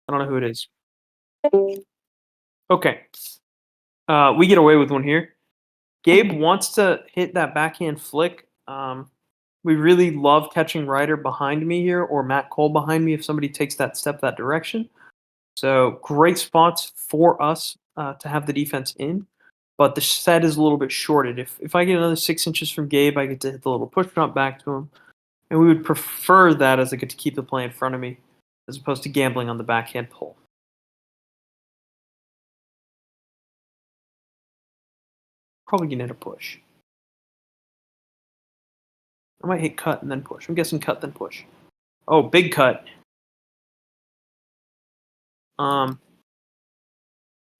I don't know who it is. Okay. We get away with one here. Gabe wants to hit that backhand flick. We really love catching Ryder behind me here or Matt Cole behind me if somebody takes that step that direction. So great spots for us to have the defense in. But the set is a little bit shorted. If I get another 6 inches from Gabe, I get to hit the little push jump back to him. And we would prefer that as I get to keep the play in front of me as opposed to gambling on the backhand pull. Probably gonna hit a push. I might hit cut and then push. I'm guessing cut then push. Oh, big cut. Um,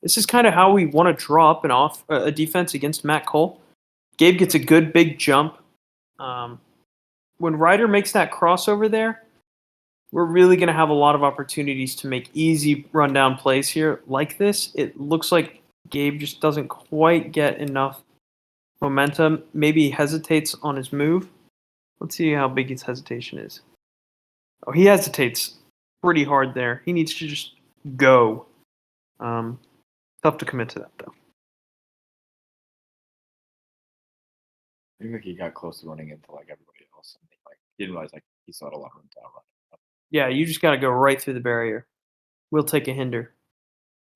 this is kind of how we want to draw up a defense against Matt Cole. Gabe gets a good big jump. Um, when Ryder makes that crossover there, we're really going to have a lot of opportunities to make easy rundown plays here like this. It looks like Gabe just doesn't quite get enough momentum. Maybe he hesitates on his move. Let's see how big his hesitation is. Oh, he hesitates pretty hard there. He needs to just go. Tough to commit to that, though. I think he got close to running into like everybody else. And he didn't realize he still had a lot of room to outrun. Yeah, you just got to go right through the barrier. We'll take a hinder.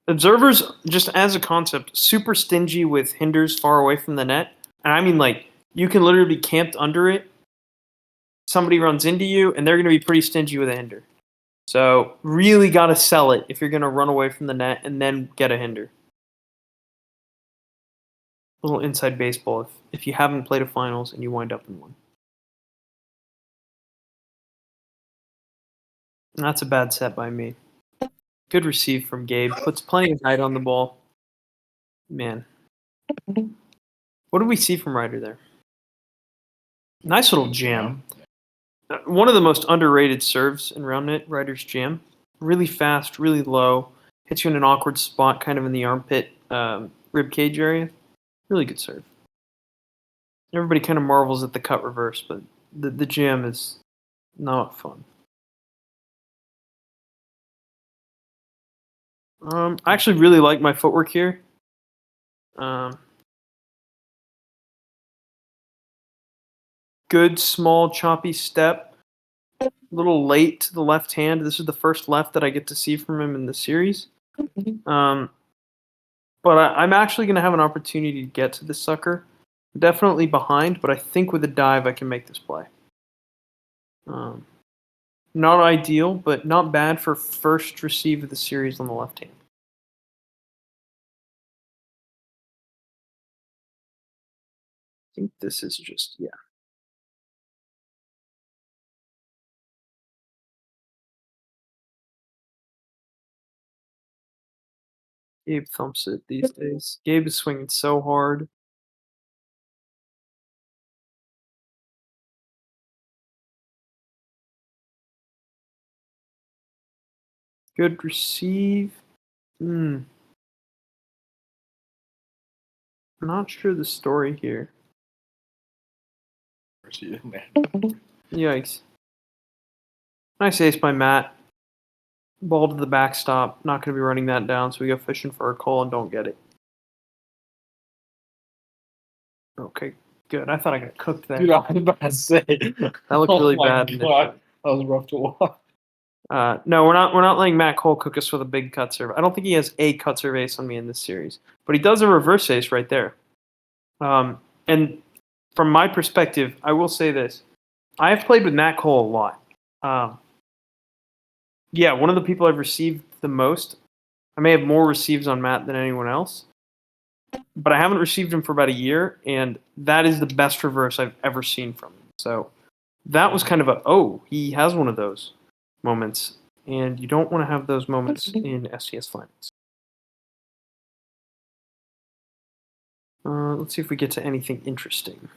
Observers, just as a concept, super stingy with hinders far away from the net. And I mean, you can literally be camped under it. Somebody runs into you, and they're going to be pretty stingy with a hinder. So really got to sell it if you're going to run away from the net and then get a hinder. A little inside baseball if you haven't played a finals and you wind up in one. And that's a bad set by me. Good receive from Gabe. Puts plenty of height on the ball. Man. What did we see from Ryder there? Nice little jam. One of the most underrated serves in round net, Ryder's jam. Really fast, really low. Hits you in an awkward spot, kind of in the armpit, rib cage area. Really good serve. Everybody kind of marvels at the cut reverse, but the jam is not fun. I actually really like my footwork here. Good, small, choppy step. A little late to the left hand. This is the first left that I get to see from him in the series. But I'm actually going to have an opportunity to get to this sucker. Definitely behind, but I think with a dive I can make this play. Not ideal, but not bad for first receive of the series on the left hand. I think this is just, yeah. Gabe thumps it these days. Gabe is swinging so hard. Good receive. I'm not sure the story here. Yikes. Nice ace by Matt. Ball to the backstop. Not going to be running that down, so we go fishing for a call and don't get it. Okay, good. I thought I got cooked there. Dude, I was about to say that looked really bad. God. That was rough to watch. No, we're not letting Matt Cole cook us with a big cut serve. I don't think he has a cut serve ace on me in this series, but he does a reverse ace right there. And from my perspective, I will say this: I have played with Matt Cole a lot. Yeah, one of the people I've received the most. I may have more receives on Matt than anyone else, but I haven't received him for about a year, and that is the best reverse I've ever seen from him. So that was kind of he has one of those moments, and you don't want to have those moments in STS finals. Let's see if we get to anything interesting.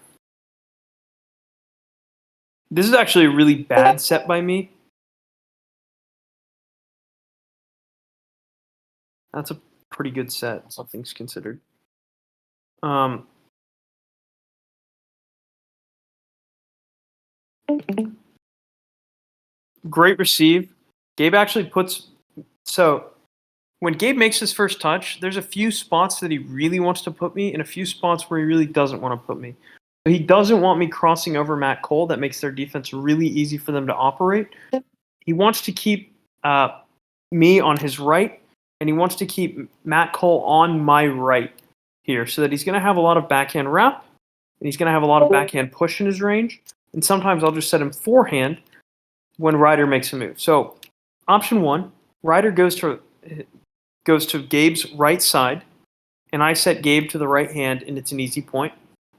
This is actually a really bad set by me. That's a pretty good set, all things considered. Great receive. Gabe actually puts So when Gabe makes his first touch, there's a few spots that he really wants to put me and a few spots where he really doesn't want to put me. He doesn't want me crossing over Matt Cole. That makes their defense really easy for them to operate. He wants to keep me on his right, and he wants to keep Matt Cole on my right here so that he's going to have a lot of backhand wrap, and he's going to have a lot of backhand push in his range. And sometimes I'll just set him forehand when Ryder makes a move. So option one, Ryder goes to Gabe's right side, and I set Gabe to the right hand, and it's an easy point.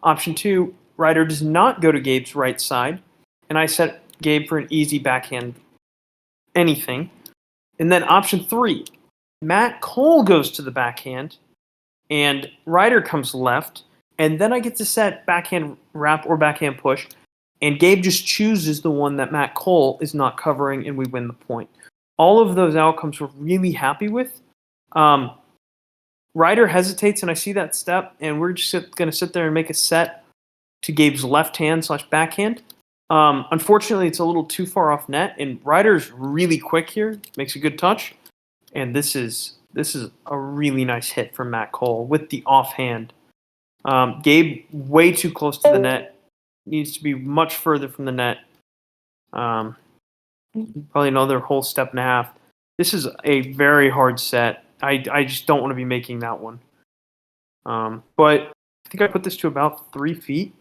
Option two, Ryder does not go to Gabe's right side, and I set Gabe for an easy backhand anything. And then option three, Matt Cole goes to the backhand, and Ryder comes left, and then I get to set backhand wrap or backhand push, and Gabe just chooses the one that Matt Cole is not covering, and we win the point. All of those outcomes we're really happy with. Ryder hesitates, and I see that step, and we're just going to sit there and make a set to Gabe's left hand / backhand. Unfortunately, it's a little too far off net, and Ryder's really quick here, makes a good touch, and this is a really nice hit from Matt Cole with the offhand. Gabe way too close to the net, needs to be much further from the net. Probably another whole step and a half. This is a very hard set. I just don't want to be making that one. But I think I put this to about 3 feet.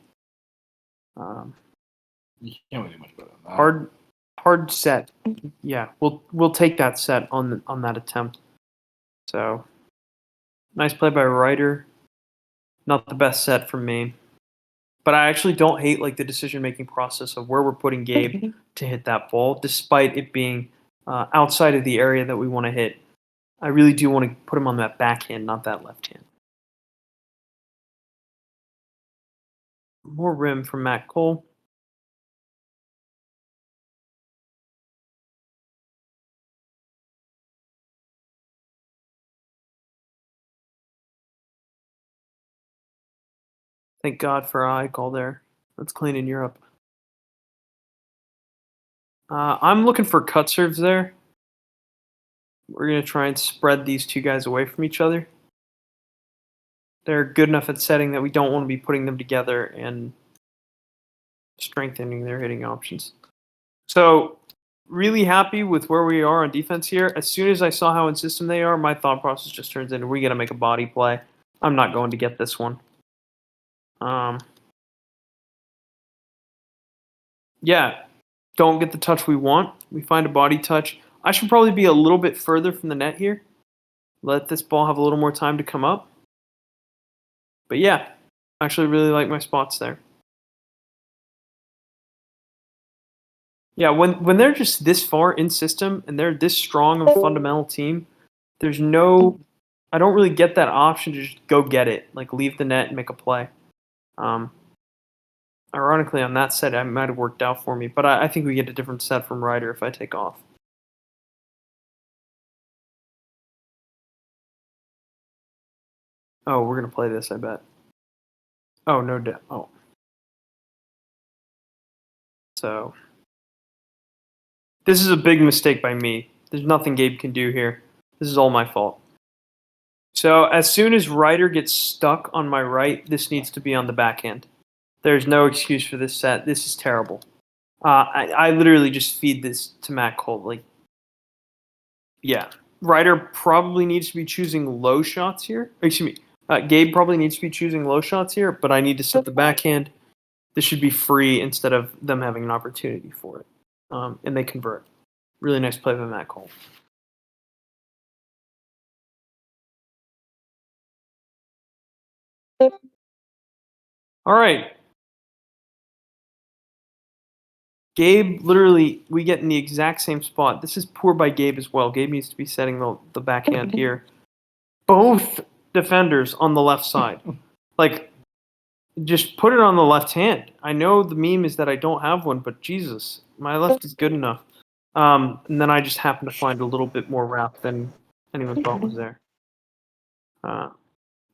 You can't really do much better than that. Hard set. Yeah, we'll take that set on that attempt. So nice play by Ryder. Not the best set from me. But I actually don't hate like the decision-making process of where we're putting Gabe to hit that ball, despite it being outside of the area that we want to hit. I really do want to put him on that backhand, not that left hand. More rim from Matt Cole. Thank God for an eye call there. That's clean in Europe. I'm looking for cut serves there. We're going to try and spread these two guys away from each other. They're good enough at setting that we don't want to be putting them together and strengthening their hitting options. So, really happy with where we are on defense here. As soon as I saw how in system they are, my thought process just turns into we got to make a body play. I'm not going to get this one. Yeah, don't get the touch we want. We find a body touch. I should probably be a little bit further from the net here. Let this ball have a little more time to come up. But yeah, I actually really like my spots there. Yeah, when they're just this far in system and they're this strong of a fundamental team, there's no, I don't really get that option to just go get it, like leave the net and make a play. Ironically, on that set, it might have worked out for me, but I think we get a different set from Ryder if I take off. Oh, we're gonna play this, I bet. Oh, no doubt. Oh. So, this is a big mistake by me. There's nothing Gabe can do here. This is all my fault. So, as soon as Ryder gets stuck on my right, this needs to be on the backhand. There's no excuse for this set. This is terrible. I literally just feed this to Matt Cole. Like, yeah. Ryder probably needs to be choosing low shots here. Excuse me. Gabe probably needs to be choosing low shots here, but I need to set the backhand. This should be free instead of them having an opportunity for it. And they convert. Really nice play by Matt Cole. All right. Gabe, literally, we get in the exact same spot. This is poor by Gabe as well. Gabe needs to be setting the backhand here. Both defenders on the left side. Like, just put it on the left hand. I know the meme is that I don't have one, but Jesus, my left is good enough. And then I just happen to find a little bit more wrap than anyone thought was there.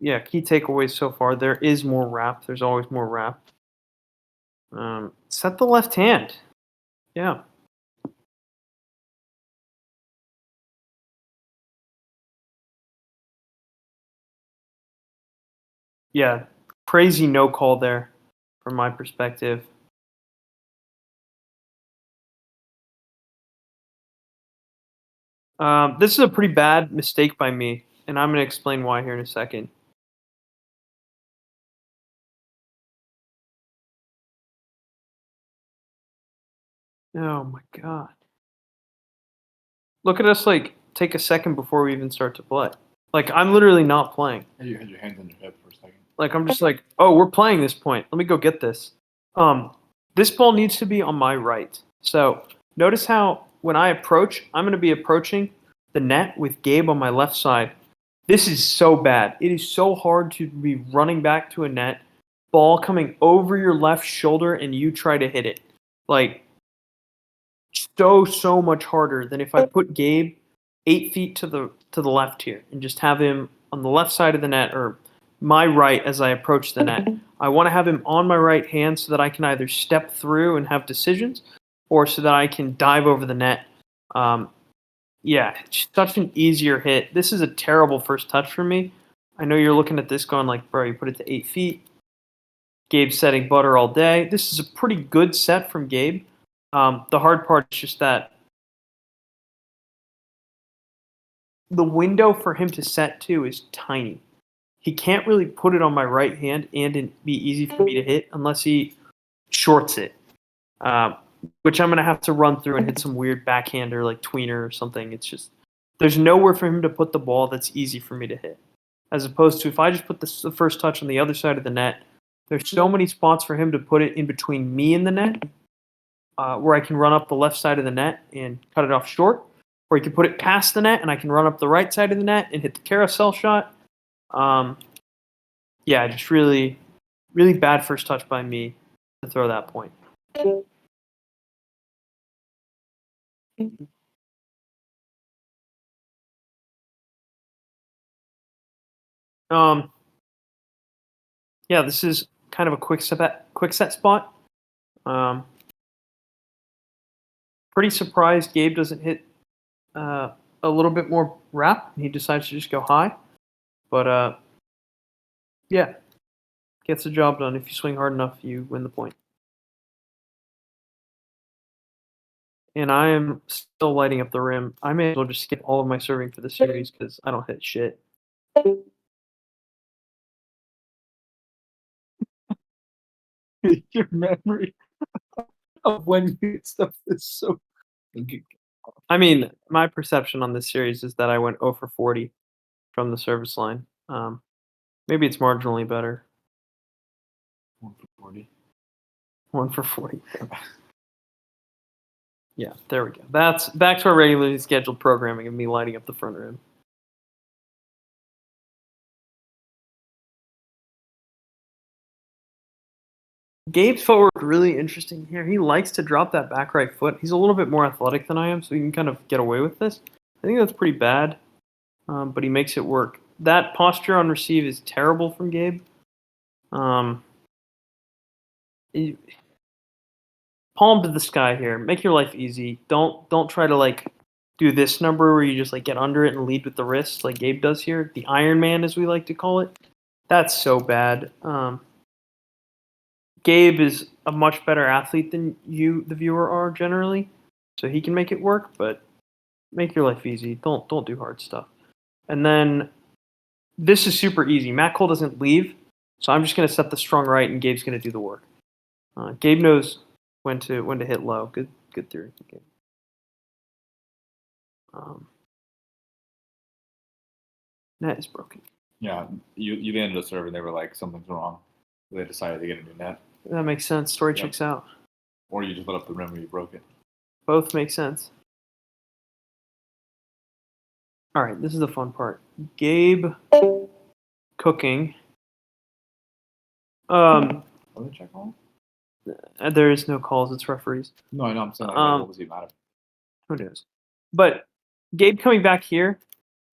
Yeah, key takeaways so far. There is more wrap. There's always more wrap. Set the left hand. Yeah. Yeah, crazy no call there from my perspective. This is a pretty bad mistake by me, and I'm going to explain why here in a second. Oh my god. Look at us like take a second before we even start to play. Like I'm literally not playing. You had your hands on your hip for a second. Like I'm just like, oh, we're playing this point. Let me go get this. This ball needs to be on my right. So notice how when I approach, I'm going to be approaching the net with Gabe on my left side. This is so bad. It is so hard to be running back to a net, ball coming over your left shoulder, and you try to hit it. Like so much harder than if I put Gabe 8 feet to the left here and just have him on the left side of the net or my right as I approach the net. I want to have him on my right hand so that I can either step through and have decisions, or so that I can dive over the net. Yeah, it's such an easier hit. This is a terrible first touch for me. I know you're looking at this going like, bro, you put it to 8 feet. Gabe's setting butter all day. This is a pretty good set from Gabe. The hard part is just that the window for him to set to is tiny. He can't really put it on my right hand and it be easy for me to hit unless he shorts it, which I'm going to have to run through and hit some weird backhander like tweener or something. It's just there's nowhere for him to put the ball that's easy for me to hit. As opposed to if I just put the first touch on the other side of the net, there's so many spots for him to put it in between me and the net, where I can run up the left side of the net and cut it off short, or he can put it past the net and I can run up the right side of the net and hit the carousel shot. Yeah, just really, really bad first touch by me to throw that point. Um, yeah, this is kind of a quick set spot. Pretty surprised Gabe doesn't hit a little bit more wrap. He decides to just go high, but yeah, gets the job done. If you swing hard enough, you win the point. And I am still lighting up the rim. I may as well just skip all of my serving for the series because I don't hit shit. Your memory of when you hit stuff is so. I mean, my perception on this series is that I went 0 for 40 from the service line. Maybe it's marginally better. 1 for 40. 1 for 40. Yeah, there we go. That's back to our regularly scheduled programming of me lighting up the front rim. Gabe's footwork really interesting here. He likes to drop that back right foot. He's a little bit more athletic than I am, so he can kind of get away with this. I think that's pretty bad, but he makes it work. That posture on receive is terrible from Gabe. Palm to the sky here. Make your life easy. Don't try to like do this number where you just like get under it and lead with the wrist like Gabe does here. The Iron Man, as we like to call it. That's so bad. Gabe is a much better athlete than you, the viewer, are generally, so he can make it work. But make your life easy. Don't do hard stuff. And then this is super easy. Matt Cole doesn't leave, so I'm just gonna set the strong right, and Gabe's gonna do the work. Gabe knows when to hit low. Good theory. Okay. Net is broken. Yeah, you landed a serve and they were like, something's wrong. They decided to get a new net. That makes sense. Story checks out. Or you just lit up the rim and you broke it. Both make sense. All right, this is the fun part. Gabe cooking. Are they check on? There is no calls. It's referees. No, I know. I'm saying, like, what was he mad at? Who knows? But Gabe coming back here,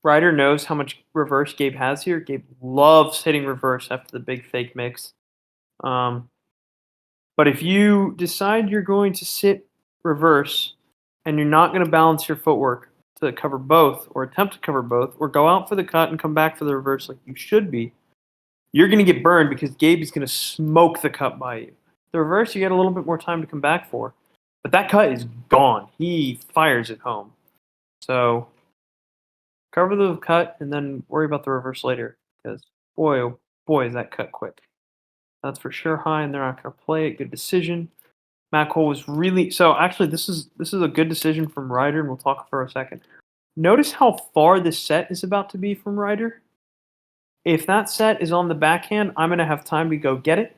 Ryder knows how much reverse Gabe has here. Gabe loves hitting reverse after the big fake mix. But if you decide you're going to sit reverse and you're not going to balance your footwork to cover both or attempt to cover both or go out for the cut and come back for the reverse like you should be, you're going to get burned because Gabe is going to smoke the cut by you. The reverse, you get a little bit more time to come back for. But that cut is gone. He fires it home. So cover the cut and then worry about the reverse later. Because boy, oh boy, is that cut quick. That's for sure high, and they're not going to play it. Good decision. Matt Cole was really so. Actually, this is a good decision from Ryder, and we'll talk for a second. Notice how far this set is about to be from Ryder. If that set is on the backhand, I'm going to have time to go get it.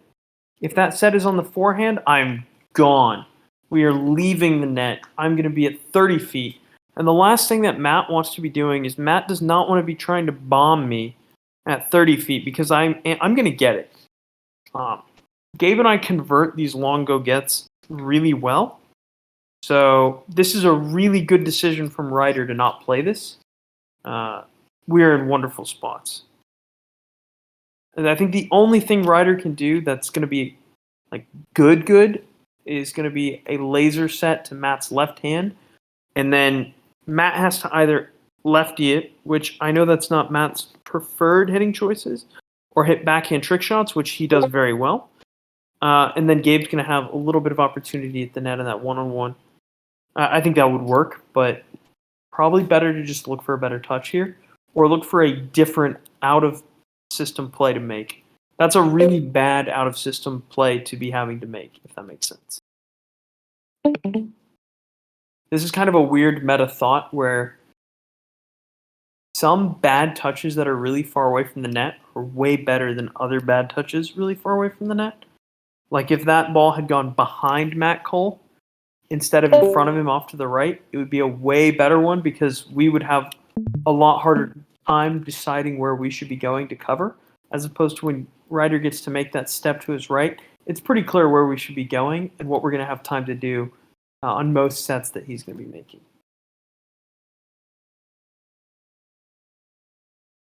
If that set is on the forehand, I'm gone. We are leaving the net. I'm going to be at 30 feet. And the last thing that Matt wants to be doing is Matt does not want to be trying to bomb me at 30 feet because I'm going to get it. Gabe and I convert these long go-gets really well. So this is a really good decision from Ryder to not play this. We are in wonderful spots. And I think the only thing Ryder can do that's going to be like good is going to be a laser set to Matt's left hand. And then Matt has to either lefty it, which I know that's not Matt's preferred hitting choices, or hit backhand trick shots, which he does very well. And then Gabe's going to have a little bit of opportunity at the net in that one-on-one. I think that would work, but probably better to just look for a better touch here or look for a different out-of-system play to make. That's a really bad out-of-system play to be having to make, if that makes sense. This is kind of a weird meta thought where some bad touches that are really far away from the net are way better than other bad touches really far away from the net. Like if that ball had gone behind Matt Cole instead of in front of him off to the right, it would be a way better one because we would have a lot harder time deciding where we should be going to cover, as opposed to when Ryder gets to make that step to his right. It's pretty clear where we should be going and what we're going to have time to do on most sets that he's going to be making.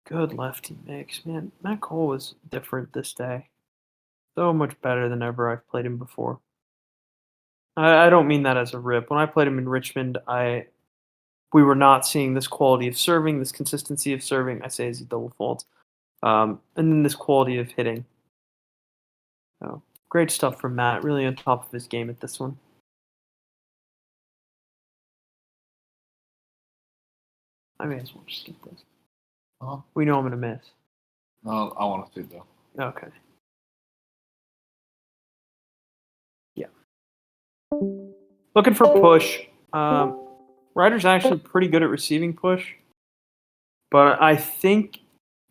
Good lefty mix, man. Matt Cole was different this day. So much better than ever I've played him before. I don't mean that as a rip. When I played him in Richmond, we were not seeing this quality of serving, this consistency of serving. I say as a double fault, and then this quality of hitting. So great stuff from Matt. Really on top of his game at this one. I may as well just skip this. We know I'm gonna miss. No, I want to see though. Okay. Yeah. Looking for push. Ryder's actually pretty good at receiving push, but I think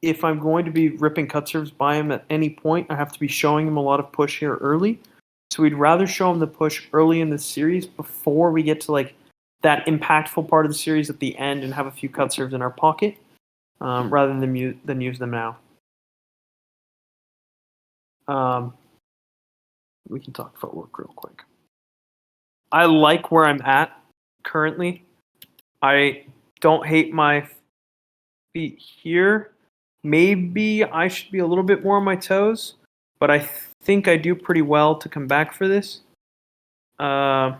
if I'm going to be ripping cut serves by him at any point, I have to be showing him a lot of push here early. So we'd rather show him the push early in the series before we get to like that impactful part of the series at the end and have a few cut serves in our pocket, rather than use them now. We can talk footwork real quick. I like where I'm at currently. I don't hate my feet here. Maybe I should be a little bit more on my toes, but I think I do pretty well to come back for this. I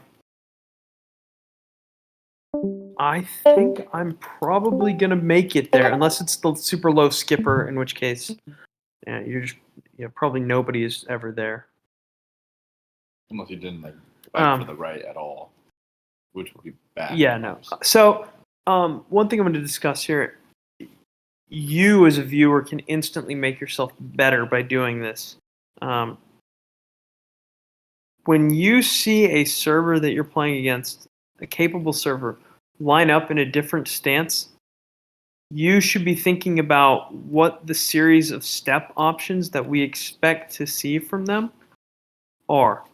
think I'm probably going to make it there, unless it's the super low skipper, in which case probably nobody is ever there. Unless you didn't like fight for the right at all, which would be bad. Yeah, no. So one thing I'm going to discuss here, you as a viewer can instantly make yourself better by doing this. When you see a server that you're playing against, a capable server, line up in a different stance, you should be thinking about what the series of step options that we expect to see from them are.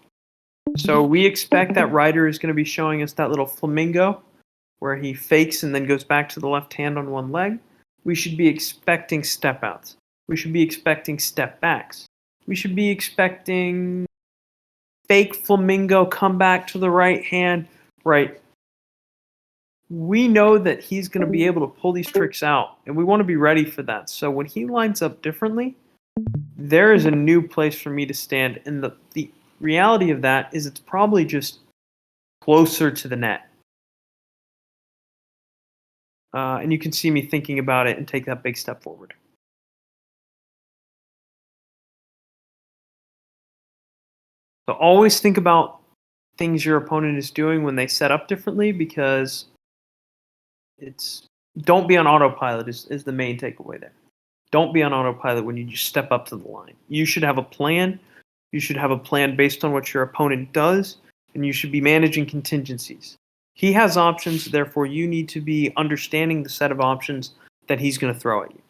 So we expect that Ryder is going to be showing us that little flamingo where he fakes and then goes back to the left hand on one leg. We should be expecting step outs. We should be expecting step backs. We should be expecting fake flamingo come back to the right hand. Right. We know that he's going to be able to pull these tricks out, and we want to be ready for that. So when he lines up differently, there is a new place for me to stand. And the reality of that is it's probably just closer to the net. And you can see me thinking about it and take that big step forward. So always think about things your opponent is doing when they set up differently, because don't be on autopilot is the main takeaway there. Don't be on autopilot when you just step up to the line. You should have a plan. You should have a plan based on what your opponent does, and you should be managing contingencies. He has options, therefore you need to be understanding the set of options that he's going to throw at you.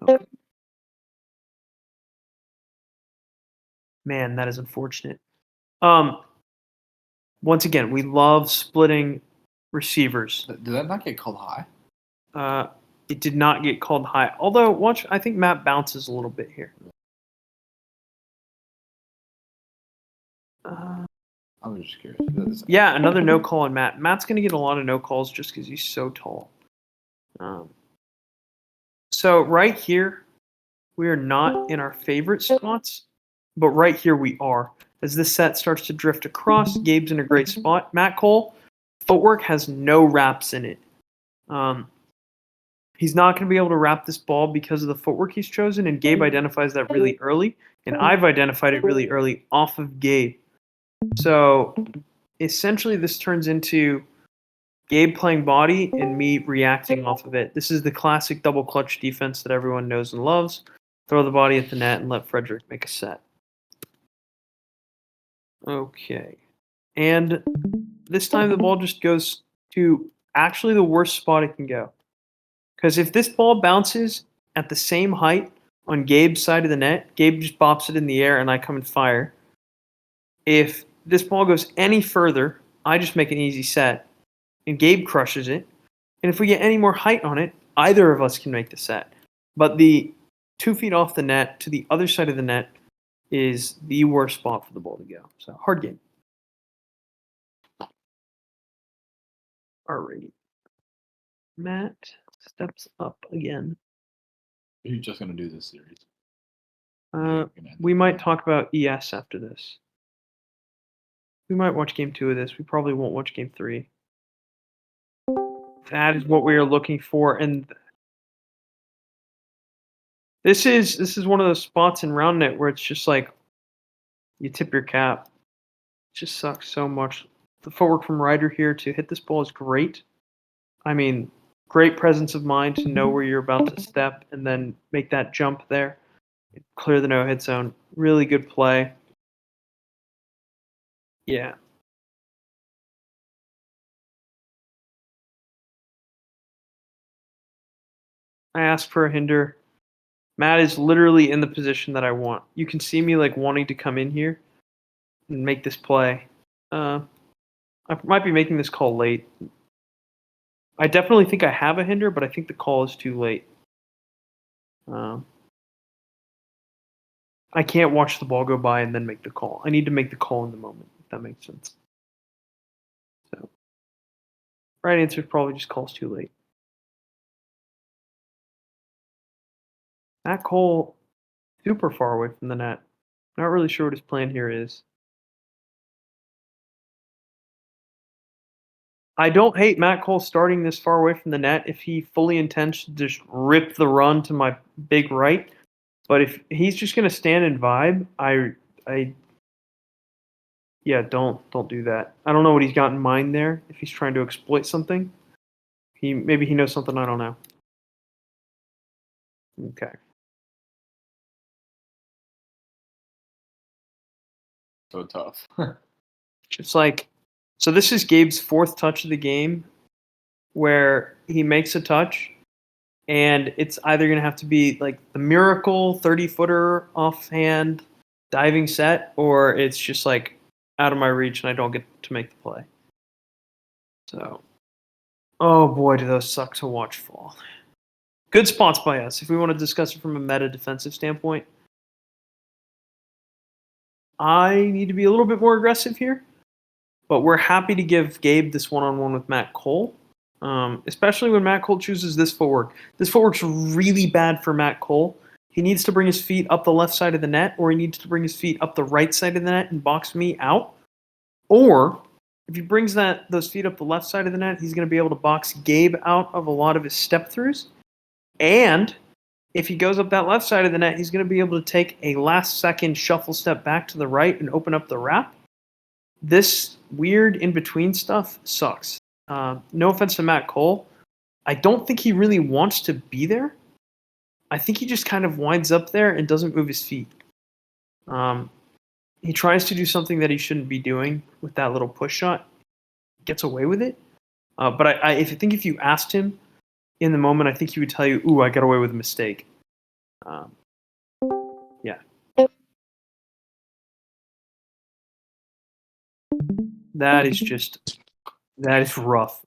Okay. Man, that is unfortunate. Once again, we love splitting receivers. Did that not get called high? It did not get called high. Although, watch, I think Matt bounces a little bit here. I was just curious. Yeah, another no call on Matt. Matt's going to get a lot of no calls just because he's so tall. So right here, we are not in our favorite spots, but right here we are. As this set starts to drift across, Gabe's in a great spot. Matt Cole, footwork has no wraps in it. He's not going to be able to wrap this ball because of the footwork he's chosen, and Gabe identifies that really early, and I've identified it really early off of Gabe. So essentially this turns into Gabe playing body and me reacting off of it. This is the classic double clutch defense that everyone knows and loves. Throw the body at the net and let Frederick make a set. Okay. And this time the ball just goes to actually the worst spot it can go. Because if this ball bounces at the same height on Gabe's side of the net, Gabe just bops it in the air and I come and fire. If this ball goes any further, I just make an easy set and Gabe crushes it. And if we get any more height on it, either of us can make the set. But the 2 feet off the net to the other side of the net is the worst spot for the ball to go. So hard game. Alrighty. Matt steps up again. Are you just going to do this series? We might talk about ES after this. We might watch game 2 of this. We probably won't watch game 3. That is what we are looking for, and this is one of those spots in round net where it's just like you tip your cap. It just sucks so much. The footwork from Ryder here to hit this ball is great. I mean, great presence of mind to know where you're about to step and then make that jump there. Clear the no-hit zone. Really good play. Yeah. I asked for a hinder. Matt is literally in the position that I want. You can see me like wanting to come in here and make this play. I might be making this call late. I definitely think I have a hinder, but I think the call is too late. I can't watch the ball go by and then make the call. I need to make the call in the moment, if that makes sense. So, right answer is probably just calls too late. Matt Cole, super far away from the net. Not really sure what his plan here is. I don't hate Matt Cole starting this far away from the net if he fully intends to just rip the run to my big right. But if he's just going to stand and vibe, don't do that. I don't know what he's got in mind there. If he's trying to exploit something, maybe he knows something I don't know. Okay. So tough. It's like, so this is Gabe's 4th touch of the game where he makes a touch and it's either going to have to be like the miracle 30-footer offhand diving set, or it's just like out of my reach and I don't get to make the play. So, oh boy, do those suck to watch fall. Good spots by us. If we want to discuss it from a meta defensive standpoint, I need to be a little bit more aggressive here, but we're happy to give Gabe this one-on-one with Matt Cole, especially when Matt Cole chooses this footwork. This footwork's really bad for Matt Cole. He needs to bring his feet up the left side of the net, or he needs to bring his feet up the right side of the net and box me out. Or if he brings those feet up the left side of the net, he's going to be able to box Gabe out of a lot of his step-throughs. And if he goes up that left side of the net, he's going to be able to take a last-second shuffle step back to the right and open up the wrap. This weird in-between stuff sucks. No offense to Matt Cole. I don't think he really wants to be there. I think he just kind of winds up there and doesn't move his feet. He tries to do something that he shouldn't be doing with that little push shot. Gets away with it. But I think if you asked him in the moment, I think he would tell you, "Ooh, I got away with a mistake." Yeah. That is rough.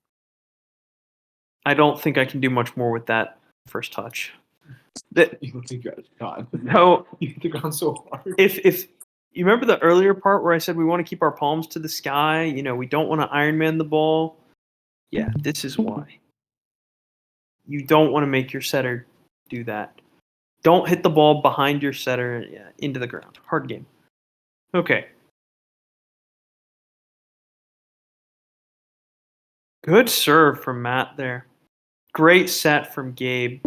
I don't think I can do much more with that first touch. You think you got No, you think gone so hard. if you remember the earlier part where I said we want to keep our palms to the sky, we don't want to Iron Man the ball. Yeah, this is why. You don't want to make your setter do that. Don't hit the ball behind your setter into the ground. Hard game. Okay. Good serve from Matt there. Great set from Gabe.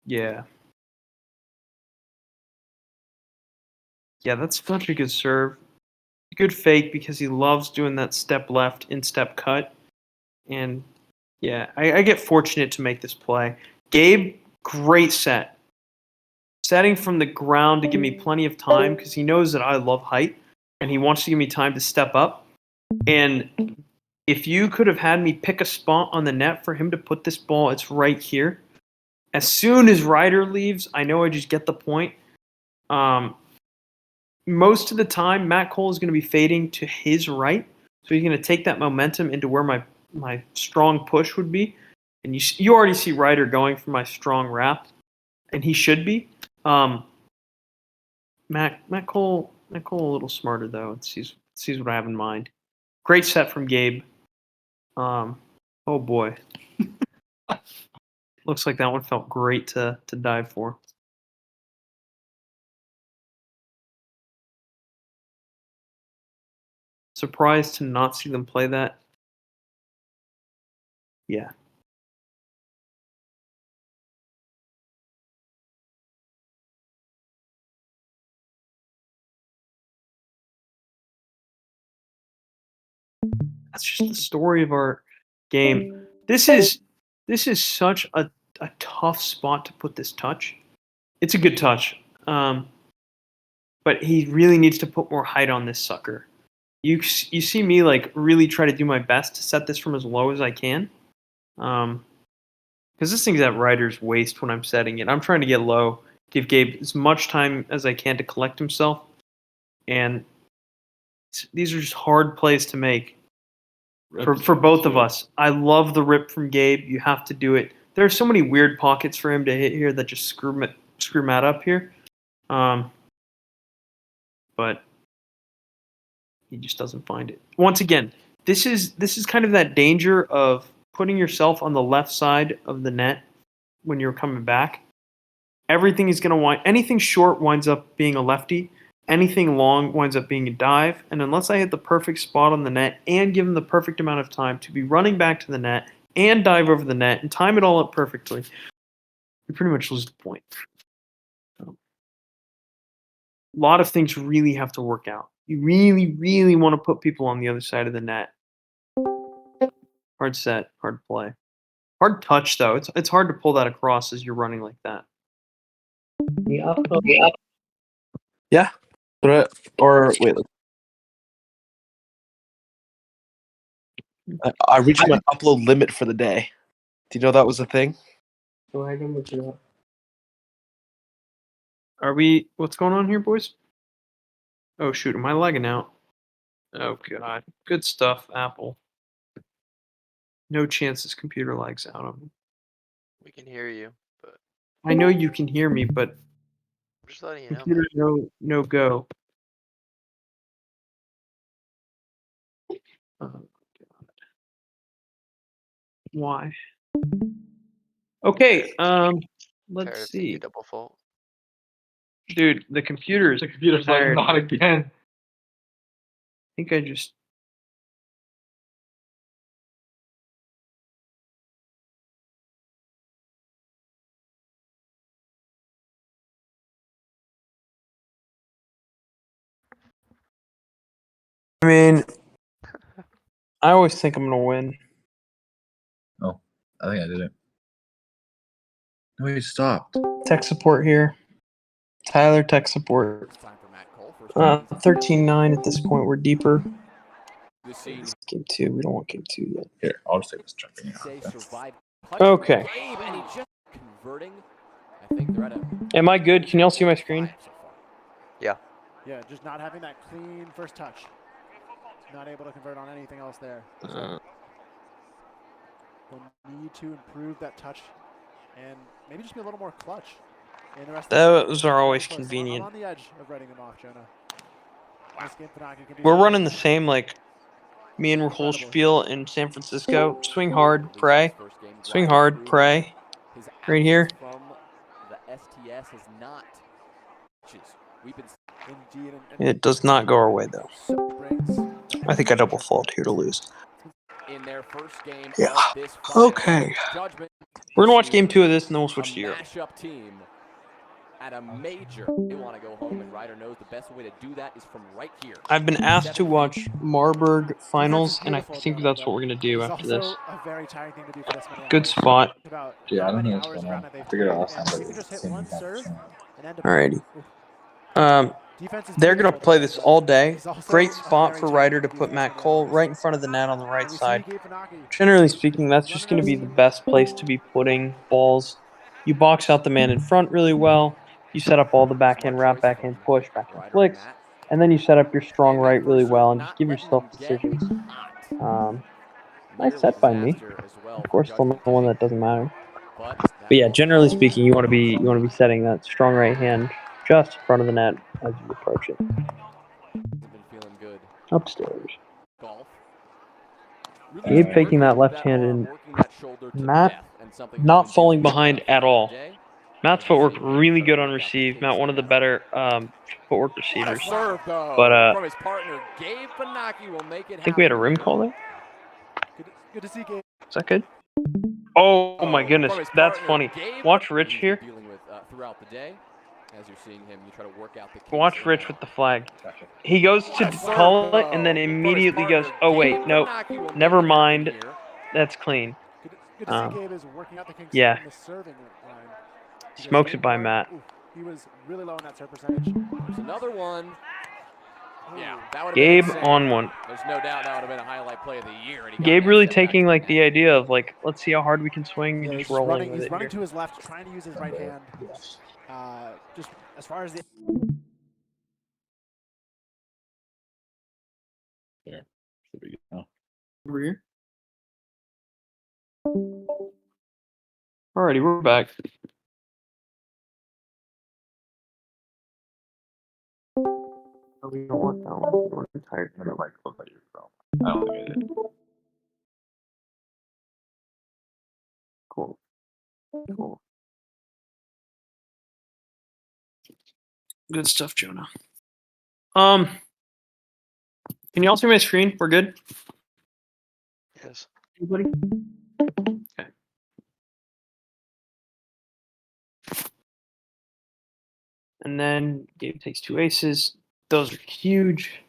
Yeah. Yeah, that's such a good serve. Good fake because he loves doing that step left, in-step cut. And, yeah, I get fortunate to make this play. Gabe, great set. Setting from the ground to give me plenty of time because he knows that I love height, and he wants to give me time to step up. And if you could have had me pick a spot on the net for him to put this ball, it's right here. As soon as Ryder leaves, I know I just get the point. Most of the time, Matt Cole is going to be fading to his right, so he's going to take that momentum into where my strong push would be. And you already see Ryder going for my strong wrap, and he should be. Matt Cole a little smarter though. It sees what I have in mind. Great set from Gabe. Oh boy. Looks like that one felt great to dive for. Surprised to not see them play that. Yeah. That's just the story of our game. This is such a tough spot to put this touch. It's a good touch. But he really needs to put more height on this sucker. You see me like really try to do my best to set this from as low as I can. Because this thing's at Ryder's waist when I'm setting it. I'm trying to get low, give Gabe as much time as I can to collect himself. And these are just hard plays to make for both of us. I love the rip from Gabe. You have to do it. There are so many weird pockets for him to hit here that just screw Matt up here. But he just doesn't find it. Once again, this is kind of that danger of putting yourself on the left side of the net when you're coming back. Everything is going to wind. Anything short winds up being a lefty. Anything long winds up being a dive. And unless I hit the perfect spot on the net and give him the perfect amount of time to be running back to the net and dive over the net and time it all up perfectly, you pretty much lose the point. A lot of things really have to work out. You really, really want to put people on the other side of the net. Hard set, hard play. Hard touch, though. It's hard to pull that across as you're running like that. Yeah. Or wait. I reached my upload limit for the day. Do you know that was a thing? Are we? What's going on here, boys? Oh shoot, am I lagging out? Oh god, good stuff, Apple. No chance this computer lags out on me. We can hear you, but I know you can hear me, but I'm just letting you know. computer no go. Oh god. Why? Okay, Tired let's of thinking see. double fault. Dude, the computer's The computer's like, tired. not again. I think I just mean, I always think I'm gonna win. Oh, I think I did it. No, he stopped. Tech support here. Tyler, tech support. It's time for Matt Cole. First 13-9 at this point. We're deeper. this scene. It's game 2. We don't want game 2 yet. Here, I'll just take this jumping in. Say survive. Okay. Gabe, and he just converting. I think they're at a. Am I good? Can y'all see my screen? So far. Yeah, just not having that clean first touch. Not able to convert on anything else there. Uh, They'll need to improve that touch and maybe just be a little more clutch in the rest of the those are always season. convenient. I'm on the edge of writing him off, Jonah. This game, Panaki can do We're something. running the same, like, me and Rahul spiel in San Francisco. Swing hard, pray. Swing hard, pray. His Right here. absence from the STS has not. We've been Indeed, and It does not go our way, though. so brings I think I double fault here to lose. in their first game Yeah. of this final. Okay. Judgment We're gonna watch game 2 of this, and then we'll switch to a Europe. mashup team at a major. They want to go home, and Ryder knows the best way to do that is from right here. I've been asked to watch Marburg finals, and I think that's what we're gonna do It's after this. also a very tiring thing to do for this many Good hours. spot. About Yeah, I how don't many know what's hours going on. around it they've Figured it out played, last and time, you but can just hit it one seemed serve bad. and end up. Alrighty. Oof. They're Defense is gonna beautiful, play though. this all day. It's also Great a spot very for tiring Ryder to thing do put for Matt this many Cole hours. right in front of the net on the right And we see side. Gabe Fanaki. Generally speaking, that's just going to be the best place to be putting balls. You box out the man in front really well. You set up all the backhand wrap, backhand push, backhand Ryder flicks, Matt. and then you set up your strong And that right really first well serve and just not give letting yourself them get decisions. hot. Nice Nearly set by me. disaster as well Of for course, still Judgment the one today. that doesn't matter. But But yeah, generally speaking, you want to be setting that strong right hand just in front of the net as you approach it. Hasn't been feeling good. Upstairs. Golf. Gabe faking that left hand and Matt not falling behind at all. Matt's footwork really good on receive. Matt, one of the better footwork What a receivers. serve, though, But, from his partner. Gabe Fanaki will make it I think we had a happen rim here. call there. Good to see Gabe. Is that good? Oh my goodness, From his that's partner, funny. Gabe Watch Fanaki, Rich he's here. been dealing with, throughout the day. As you're seeing him, you try to work out the kinks Watch in Rich that. with the flag. Gotcha. He goes What to a serve, call it and then though, from his immediately goes, partner. oh wait, Gabe nope, Fanaki will make never it happen mind. here. That's clean. Good to see Um, Gabe is working out the kinks yeah. in the serving line. Because Smokes game it by one, Matt. He was really low in that serve percentage. There's another one. Yeah, that would have Gabe been insane. on one. There's no doubt that would have been a highlight play of the year. And he got Gabe that really set back taking to like the net. idea of like, let's see how hard we can swing Yeah, and he's just rolling running, with he's it running here. to his left, trying to use his right hand. Just as far as the Yeah. Should be good now. Over here. Alrighty, we're back. Oh, we don't want that one. We want the entire I don't like look like you're from. I don't think I did. Cool. Cool. Good stuff, Jonah. Can you all see my screen? We're good? Yes. Everybody? Okay. And then Gabe takes 2 aces. Those are huge.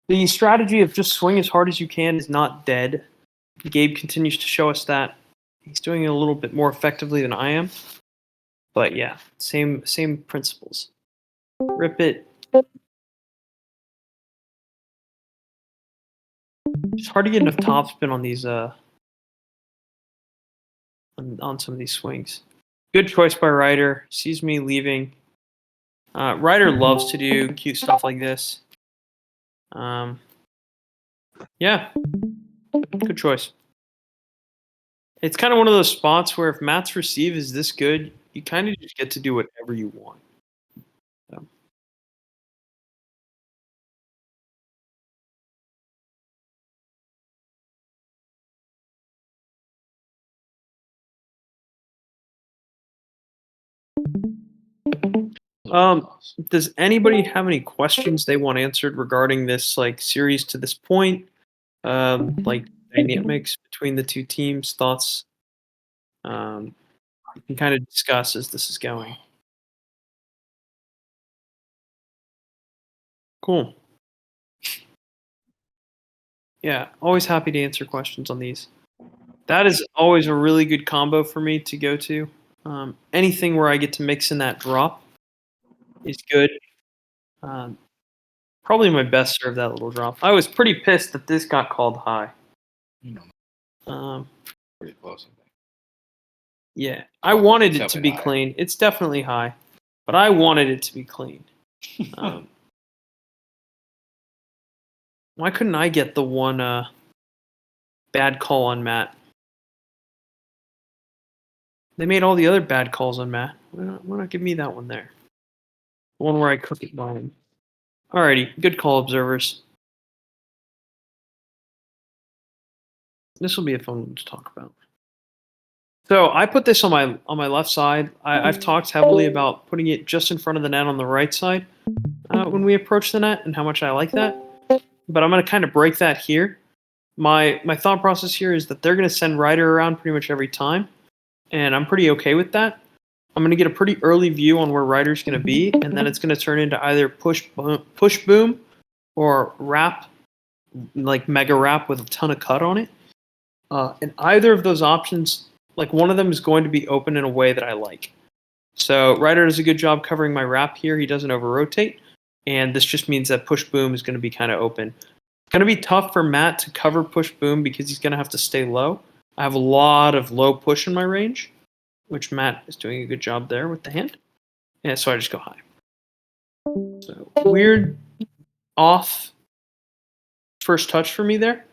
The strategy of just swing as hard as you can is not dead. Gabe continues to show us that. He's doing it a little bit more effectively than I am. But yeah, same principles. Rip it. It's hard to get enough topspin on these on some of these swings. Good choice by Ryder. Sees me leaving. Ryder loves to do cute stuff like this. Yeah, good choice. It's kind of one of those spots where if Matt's receive is this good, you kind of just get to do whatever you want. So. Does anybody have any questions they want answered regarding this like series to this point? Like dynamics between the two teams, thoughts? You can kind of discuss as this is going. Cool. Yeah, always happy to answer questions on these. That is always a really good combo for me to go to. Anything where I get to mix in that drop is good. Probably my best serve, that little drop. I was pretty pissed that this got called high. You know, pretty close. I think. Yeah, I wanted It's it to be definitely high. clean. It's definitely high, but I wanted it to be clean. Why couldn't I get the one bad call on Matt? They made all the other bad calls on Matt. Why not give me that one there? The one where I cook it by him. Alrighty, good call, observers. This will be a fun one to talk about. So I put this on my left side. I've talked heavily about putting it just in front of the net on the right side when we approach the net and how much I like that. But I'm going to kind of break that here. My thought process here is that they're going to send Ryder around pretty much every time, and I'm pretty okay with that. I'm going to get a pretty early view on where Ryder's going to be, and then it's going to turn into either push boom or wrap, like mega wrap with a ton of cut on it. And either of those options, like one of them is going to be open in a way that I like. So Ryder does a good job covering my wrap here. He doesn't over rotate, and this just means that push boom is going to be kind of open. It's going to be tough for Matt to cover push boom because he's going to have to stay low. I have a lot of low push in my range, which Matt is doing a good job there with the hand. Yeah, so I just go high. So weird off first touch for me there.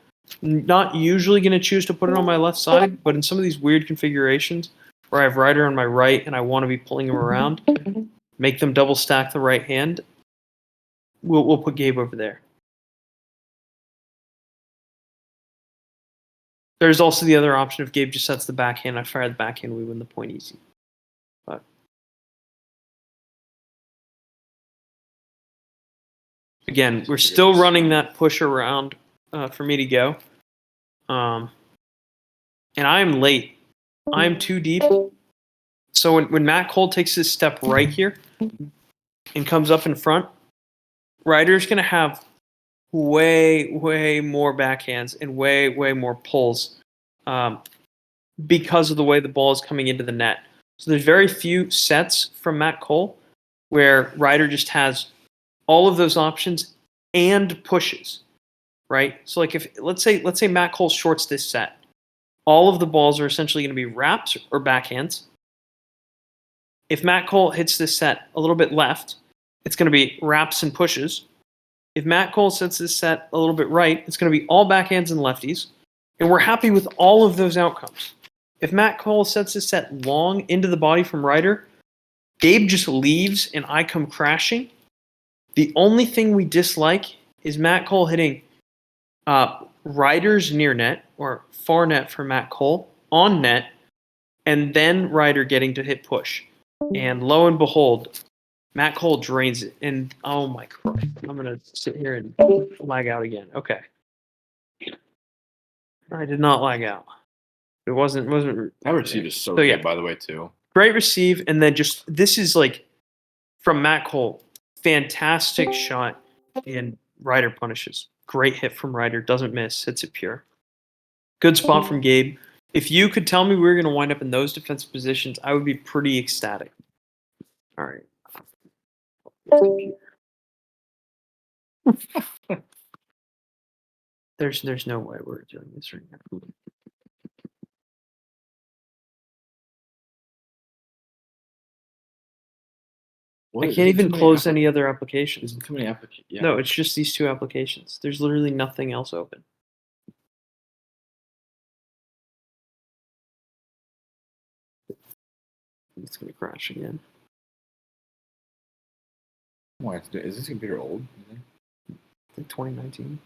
Not usually going to choose to put it on my left side, but in some of these weird configurations where I have Ryder on my right and I want to be pulling him around, make them double stack the right hand, we'll put Gabe over there. There's also the other option if Gabe just sets the backhand, I fire the backhand, we win the point easy. But again, we're still running that push around for me to go. And I am late. I am too deep. So when Matt Cole takes his step right here and comes up in front, Ryder's going to have way more backhands and way more pulls because of the way the ball is coming into the net. So there's very few sets from Matt Cole where Ryder just has all of those options and pushes, right? So like if let's say Matt Cole shorts this set, all of the balls are essentially going to be wraps or backhands. If Matt Cole hits this set a little bit left, it's going to be wraps and pushes. If Matt Cole sets this set a little bit right, it's going to be all backhands and lefties. And we're happy with all of those outcomes. If Matt Cole sets this set long into the body from Ryder, Gabe just leaves and I come crashing. The only thing we dislike is Matt Cole hitting Ryder's near net or far net for Matt Cole on net, and then Ryder getting to hit push. And lo and behold, Matt Cole drains it. And oh my Christ, I'm going to sit here and lag out again. Okay. I did not lag out. It wasn't. That receive is so So, good, yeah. by the way, too. Great receive, and then just this is like from Matt Cole, fantastic shot, and Ryder punishes. Great hit from Ryder, doesn't miss, hits it pure. Good spot from Gabe. If you could tell me we were going to wind up in those defensive positions, I would be pretty ecstatic. All right. There's no way we're doing this right now. I can't even close any other applications. Isn't too many applications. Yeah. No, it's just these two applications. There's literally nothing else open. It's going to crash again. Why is this computer old? I think 2019.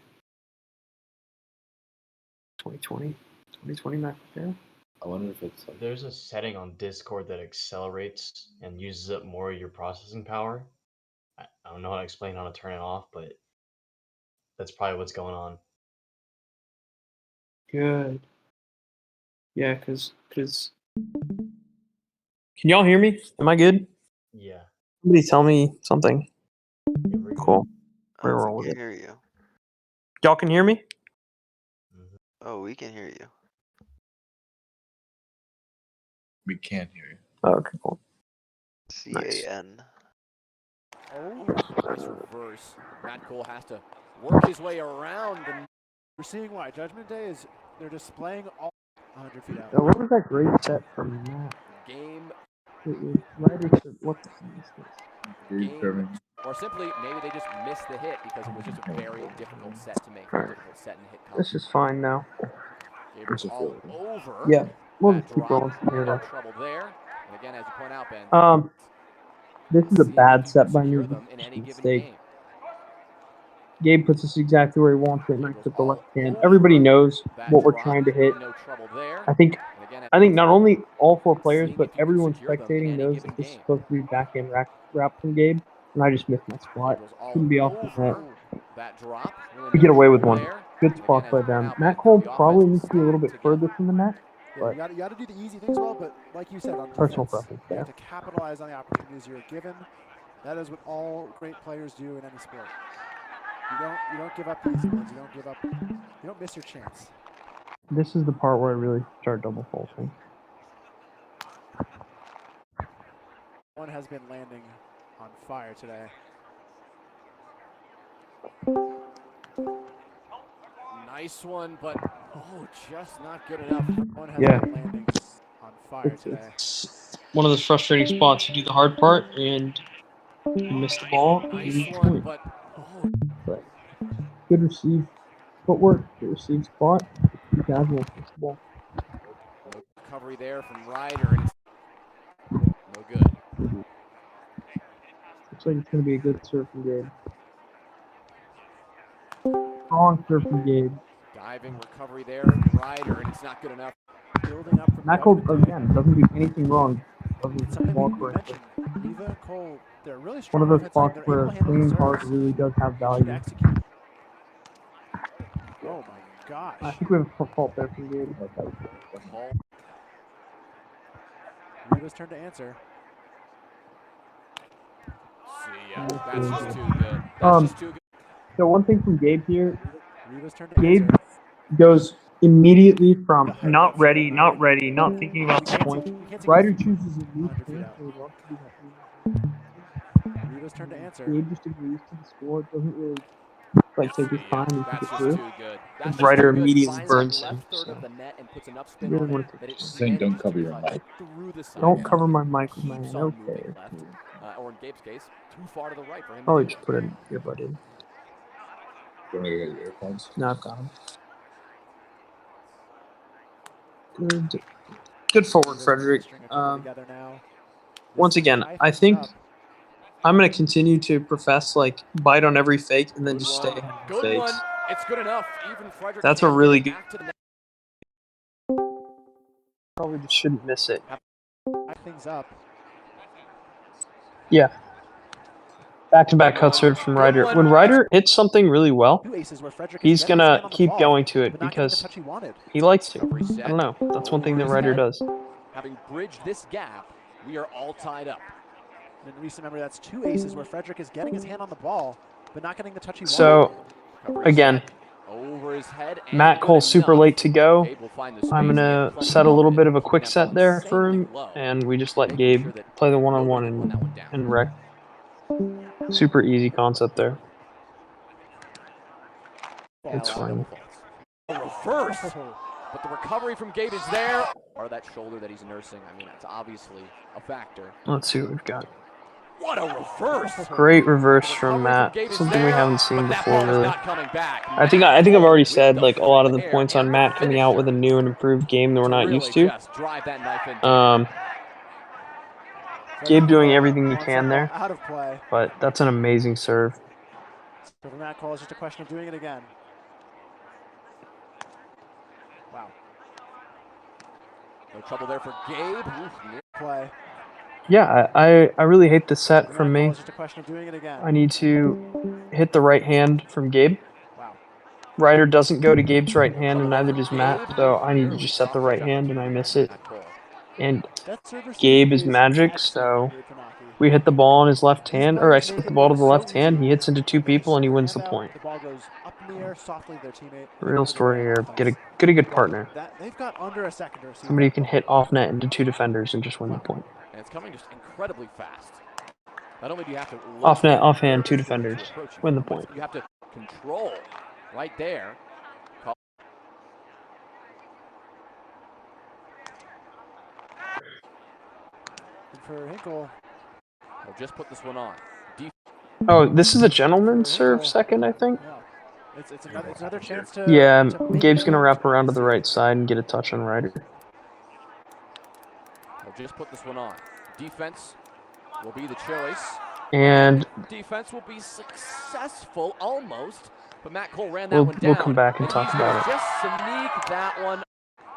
2020. 2020 MacBook Air. I wonder if it's like, There's a setting on Discord that accelerates and uses up more of your processing power. I don't know how to explain how to turn it off, but that's probably what's going on. Good. Yeah, because. Can y'all hear me? Am I good? Yeah. Somebody tell me something. Yeah, we're good. Cool. I don't We're think rolling we it. can hear you. Y'all can hear me? Mhm. Oh, we can hear you. We can't hear you. Oh, okay, cool. CAN. Oh, nice reverse. Matt Cole has to work his way around and We're seeing why Judgment Day is they're displaying all 100 feet out. Now, what was that great set from Matt? game, It was Ryder said, what the fuck is this? game, or simply maybe they just missed the hit because it was just a very difficult set to make, very difficult set and hit combo. This is fine now. Gabriel's all over. Yeah, we'll That just keep drop, rolling from here no though. trouble there. And again, as you point out, Ben, This is a seeing if bad you set can by me. secure This them is in just any a given mistake. game. Gabe puts us exactly where he wants it, and I Gabriel's took the all left hand. over Everybody knows that what we're drop, trying to hit. really no trouble there. I think And again, not only all four players, seeing but if you can everyone secure them in spectating any knows given that this is game. supposed to be backhand wrap from Gabe, and I just missed my spot. Gabriel's all Couldn't be off the net. over that drop. Really We no get away with trouble one. there. Good And spot again, by as you point them. out, Matt Ben, Cole the probably offense needs to be a little bit stacked further together. from the net. Yeah, But you got to do the easy things well, but like you said, on personal defense, preference you there. have to capitalize on the opportunities you're given. That is what all great players do in any sport. You don't give up easy ones. You don't miss your chance. This is the part where I really start double faulting. One has been landing on fire today. Nice one, but oh, just not good enough. One has Yeah. been landing on fire today. It's one of those frustrating spots. You do the hard part and you miss the ball. You Nice lose the one, point. but oh, But good receive footwork, good receive spot. You guys will miss the ball. recovery there from Ryder, and it's no good. Looks like it's going to be a good serve from Gabe. Strong serve from Gabe. Diving recovery there from Ryder, and it's not good enough. Building up from Matt Cole, Judgment Day. again, doesn't do anything wrong. Doesn't hit the Something ball we correctly. mentioned, Eva and Cole, they're really One strong of those offensive. spots They're where able to handle clean the hard serves. really does have They need to value. execute. Oh my gosh. I think we have a fault there from Gabe. Call. Riva's turn to answer. See ya. That's just too good. That's Um, just too good. So one thing from Gabe here, Riva's turn to Gabe answer. goes immediately from God, not that's ready, so not hard. ready, not thinking about the We point. can't see Ryder goalkeeper. chooses a new 100 feet stance, out. so he wants to do that. Riva's turn to answer. Gabe just agrees to the score, doesn't really take his See ya. time and think That's it just through. too good. That's just Ryder too good. immediately Finds that burns him. left third So of the net and puts enough spin really on want it to that it Just saying, don't manages cover to your cut mic. through the side. don't cover my mic with my Keeps hand. on Okay. moving left, or in Gabe's case, too far to the right for him to Probably deal just with. put an earbud in. You want to get your earphones? No, I've got him. Good forward, Riva's Frederick. string a couple together now. Once This could again, tie I things think up. I'm going to continue to profess bite on every fake and then Good just one. stay ahead of the Good fakes. one. It's good enough. Even Frederick. That's a can't really get it good- back to the net. Probably just shouldn't miss it. Tie things up. Yeah. Back-to-back cut serve from Ryder. When Ryder hits something really well, Two aces where Frederick he's is getting his gonna hand on the keep ball, going to it but not getting the because touch he wanted. he likes to. Recovery I set. don't know. That's one thing Over that his Ryder head. does. Having bridged this gap, we are all tied up. And in recent memory, that's two aces where Frederick is getting his hand on the ball, but not getting the touch he wanted. So, Recovery again, set. Over his head. And Matt good Cole super enough. late to go. Gabe will find the space. I'm He going had to plenty set a little it, bit of a keeping quick that set ball there for insanely him, low, and we just let making Gabe sure that play the one-on-one nobody can run that one down. and wreck. Super easy concept there. It's fine. A reverse, but the recovery from Gabe is there. Or that shoulder that he's nursing. I mean, that's obviously a factor. Let's see what we've got. What a reverse! Great reverse The from recovery Matt. Gabe is Something we there, haven't seen but that before, ball is really. not coming back. I think I've already said With a lot of the free points air on and Matt coming out with a finisher new and improved game that we're to not really used to. just drive that knife into Gabe doing everything he can there, Out of play. but that's an amazing serve. So for Matt Cole, it's just a question of doing it again. Wow. No trouble there for Gabe. Oof, near Play. Yeah, I really hate the set For from Matt Cole, me. it's just a question of doing it again. I need to hit the right hand from Gabe. Wow. Ryder doesn't go to Gabe's right hand, and neither does Gabe. Matt, so I need to Barely just set the soft right shot. hand, and I miss it. Matt Cole. And That serve receive Gabe is magic, excellent so by Gabe Tanaki. We hit the ball on his left hand, or I spit the ball to the left hand. He hits into two people and he wins the point. The ball goes up in the air softly to their teammate. Real story here. Get a good partner. They've got under a second to receive. Somebody who can hit off net into two defenders and just win the point. And it's coming just incredibly fast. Not only do you have to Off net, locate offhand, two where defenders. you're approaching Win the from, but point. You have to control right there. And for Hinkle, They'll just put this one on. Oh, this is a gentleman's serve second, I think. yeah, it's another chance to. Yeah, to make Gabe's that going to wrap one around to the right side and get a touch on Ryder. They'll just put this one on. Defense will be the choice. And Defense will be successful almost, but Matt Cole ran that one down. we'll come back and talk he's gonna about it. just sneak that one.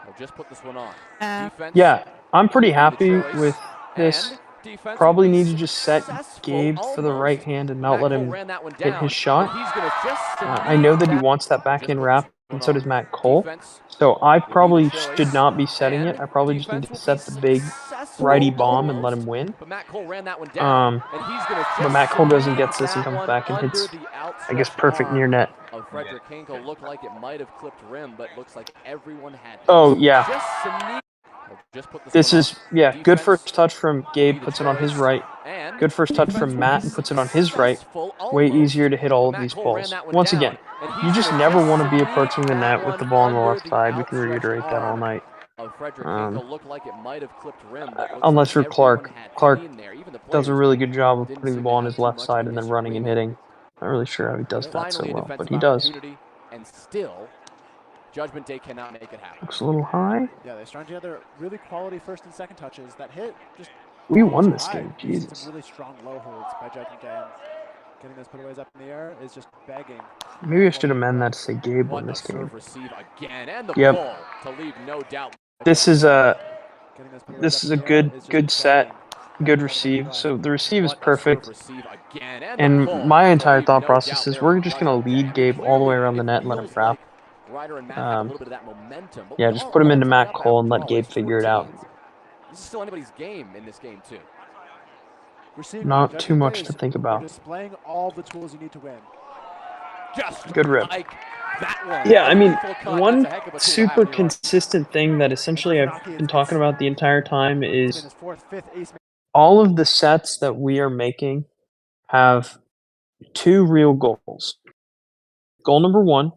They'll just put this one on. Defense Yeah, I'm pretty will be happy the choice, with this. and defense Probably will be need to just set successful Gabe for the almost, right hand and but not Matt let Cole him ran that one hit down, his shot. but he's gonna just I know that he sneak wants that Just backhand put wrap, this and one so on. does Matt Cole. Defense So I will be probably the choice, should not be setting it. and I probably just need defense to will be set the big successful righty bomb and let almost, him win. But Matt Cole ran that one down, and he's gonna But just Matt Cole goes and sneak gets this and that comes one back and under hits, the I guess, outstretched perfect near arm net. of Frederick Hinkle. Looked like it might have clipped rim, but looks like everyone had this. Oh, yeah. Just sneak. Just put This one is, on. yeah, good Defense first touch from will Gabe, be the puts it on his choice, right. and Good first touch defense from will Matt, be and puts it on his right. successful Way almost, easier to hit all but of Matt these Cole ran balls. that one Once down, again, and you he's just gonna never want to be sneak approaching the that net with one the ball on the under left the side. We can outstretched reiterate that all arm night. of Frederick Hinkle. Looked like it might have clipped rim, but looks Unless like you're Clark. everyone had Clark clean there. Even the does a players really good job of didn't putting the seem ball to on have his too left much of side a and then running and hitting. disagreement. Not really sure how he does that so Finally, a well, but defensive he does. opportunity, and still, Judgment Day cannot make it happen. Looks a little high. Yeah, they strung together really quality first and second touches that hit just. We a little won too this high. game, We've seen Jesus. some really strong low holds by Judgment Day, and getting those putaways up in the air is just begging. Maybe I should amend that to say Gabe What won a this game. serve receive again, and the Yep. pull to leave no doubt. This is a Getting those putaways this up is in a the air good is just good set, begging good that receive. play. So the receive is What a perfect. serve receive again, and And the pull my to entire leave thought no process doubt is there we're for just gonna Judgment Day. I lead mean, Gabe all the way clearly around the it net and let him feels wrap. like Ryder and Matt have a little bit of that momentum. But Yeah, we just all put him know into it's Matt about Cole and let always Gabe figure it out. 14. This is still anybody's game in this game too. We're seeing Not Judgment too much Day to is- think they're about. displaying all the tools you need to win. Just Good rip. like that one. Yeah, I mean, Beautiful cut. one That's a heck of a tool to have super in your arm. consistent thing that essentially And for I've Funaki, been talking about the entire time It's been is his fourth, fifth ace. all of the sets that we are making have two real goals. Goal number one,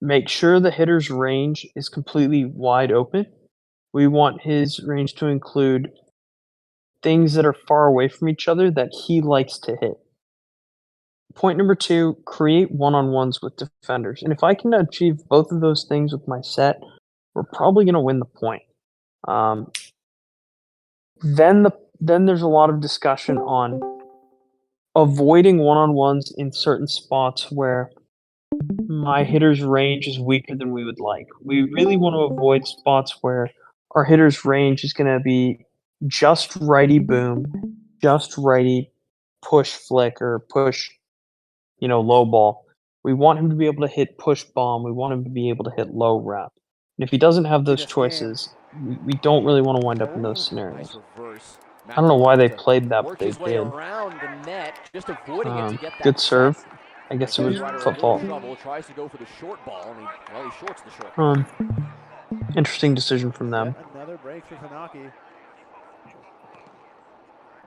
make sure the hitter's range is completely wide open. We want his range to include things that are far away from each other that he likes to hit. Point number two, create one-on-ones with defenders. And if I can achieve both of those things with my set, we're probably going to win the point. Then there's a lot of discussion on avoiding one-on-ones in certain spots where my hitter's range is weaker than we would like. We really want to avoid spots where our hitter's range is going to be just righty boom, just righty push flick or push, low ball. We want him to be able to hit push bomb. We want him to be able to hit low wrap. And if he doesn't have those choices, we don't really want to wind up in those scenarios. Nice reverse. I don't know why they played that, but Work they his way did. around the net, just avoiding it to get that Good serve. set. I guess it was Ryder in football. trouble, tries to go for the short ball, and he shorts the short. Interesting decision from them. Yet another break for Funaki.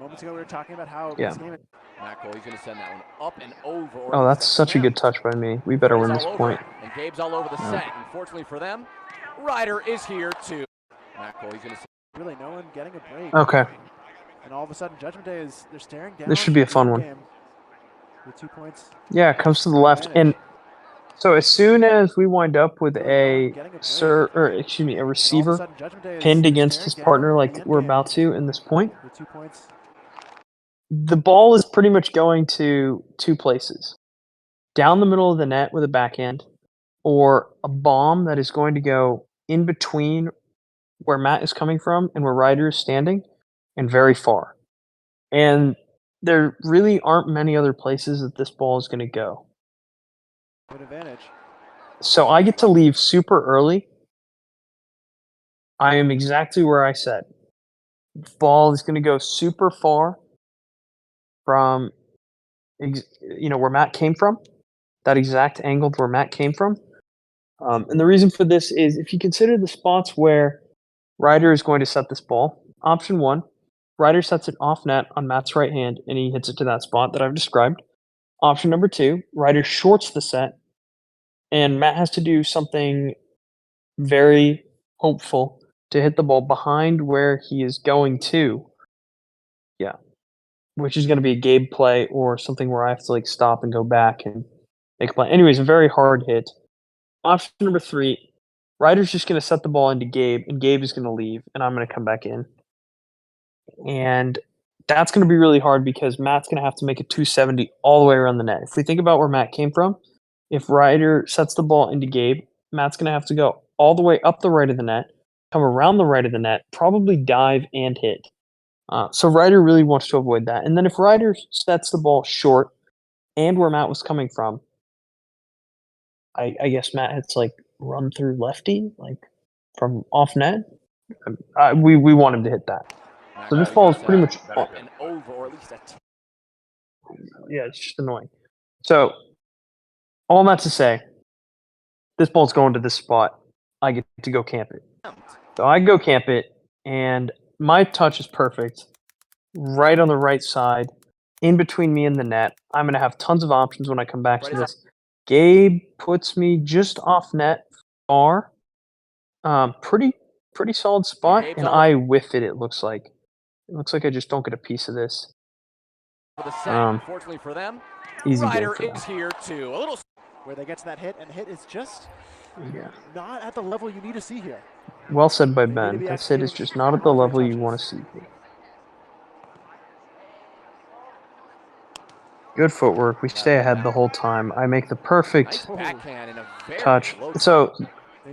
Moments ago, we were talking about how Yeah. this game. Matt Cole, he's going to send that one up and over. Oh, that's such a good touch by me. We better win this point. And Gabe's all over the set. Unfortunately for them, Ryder is here too. Matt Cole, he's going to Really, no one getting a break. Okay. And all of a sudden, Judgment Day they're staring down. This should be a fun the one. game with 2 points. Yeah, it comes to the left. And so as soon as we wind up with a receiver pinned against his partner like we're about to in this point, with 2 points. the ball is pretty much going to two places. Down the middle of the net with a backhand, or a bomb that is going to go in between where Matt is coming from and where Ryder is standing, and very far. And there really aren't many other places that this ball is going to go. Good advantage. So I get to leave super early. I am exactly where I said. ball is going to go super far from, where Matt came from, that exact angle where Matt came from. And the reason for this is if you consider the spots where Ryder is going to set this ball, option one, Ryder sets it off net on Matt's right hand and he hits it to that spot that I've described. Option number two, Ryder shorts the set and Matt has to do something very hopeful to hit the ball behind where he is going to. Yeah. Which is going to be a Gabe play or something where I have to stop and go back and make a play. Anyways, a very hard hit. Option number three, Ryder's just going to set the ball into Gabe, and Gabe is going to leave, and I'm going to come back in. And that's going to be really hard because Matt's going to have to make a 270 all the way around the net. If we think about where Matt came from, if Ryder sets the ball into Gabe, Matt's going to have to go all the way up the right of the net, come around the right of the net, probably dive and hit. So Ryder really wants to avoid that. And then if Ryder sets the ball short and where Matt was coming from, I guess Matt hits run through lefty, from off net. We want him to hit that. So this ball is pretty much an over, or at least yeah, it's just annoying. So all that to say, this ball's going to this spot. I get to go camp it. So I go camp it, and my touch is perfect. Right on the right side, in between me and the net. I'm going to have tons of options when I come back to this. Gabe puts me just off net far. Pretty solid spot, and I whiff it, it looks like. It looks like I just don't get a piece of this. For the set, unfortunately for them, Easy Ryder game for is them. here too. A little Where they get to that hit, and the hit is just Yeah. not at the level you need to see here. Well said by They need to Ben. be This hit is executing just not at the on their level you touches. want to see. Good footwork. We stay ahead the whole time. I make the nice perfect backhand and a very touch. low So They